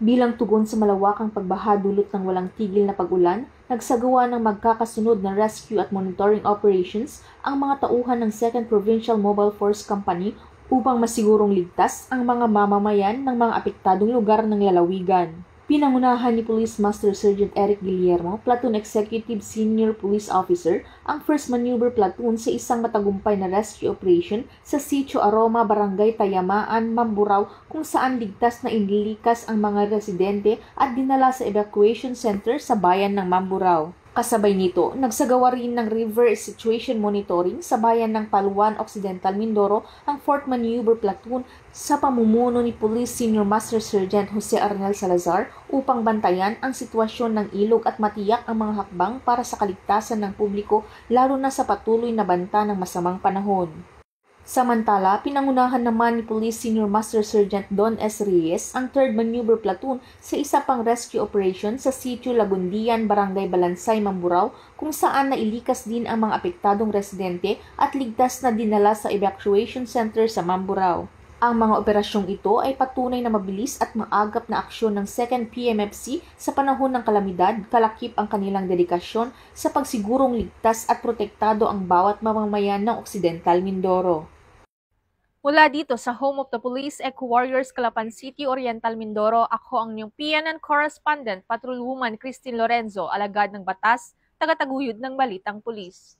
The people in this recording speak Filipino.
Bilang tugon sa malawakang pagbaha dulot ng walang tigil na pag-ulan, nagsagawa ng magkakasunod na rescue at monitoring operations ang mga tauhan ng 2nd Provincial Mobile Force Company upang masigurong ligtas ang mga mamamayan ng mga apektadong lugar ng lalawigan. Pinangunahan ni Police Master Sergeant Eric Guillermo, Platoon Executive Senior Police Officer, ang 1st Maneuver Platoon sa isang matagumpay na rescue operation sa Sitio Aroma, Barangay Tayamaan, Mamburao kung saan ligtas na inilikas ang mga residente at dinala sa evacuation center sa bayan ng Mamburao. Kasabay nito, nagsagawa rin ng river situation monitoring sa bayan ng Paluan Occidental, Mindoro ang 4th Maneuver Platoon sa pamumuno ni Police Senior Master Sergeant Jose Arnel Salazar upang bantayan ang sitwasyon ng ilog at matiyak ang mga hakbang para sa kaligtasan ng publiko lalo na sa patuloy na banta ng masamang panahon. Samantala, pinangunahan naman ni Police Senior Master Sergeant Don S. Reyes ang 3rd Maneuver Platoon sa isa pang rescue operation sa Sitio Lagundian, Barangay Balansay, Mamburao kung saan nailikas din ang mga apektadong residente at ligtas na dinala sa evacuation center sa Mamburao. Ang mga operasyong ito ay patunay na mabilis at maagap na aksyon ng 2nd PMFC sa panahon ng kalamidad, kalakip ang kanilang dedikasyon sa pagsigurong ligtas at protektado ang bawat mamamayan ng Occidental Mindoro. Mula dito sa Home of the Police Eco Warriors, Calapan City, Oriental Mindoro, ako ang inyong PNN correspondent, Patrolwoman Christine Lorenzo, alagad ng batas, tagataguyod ng Balitang Pulis.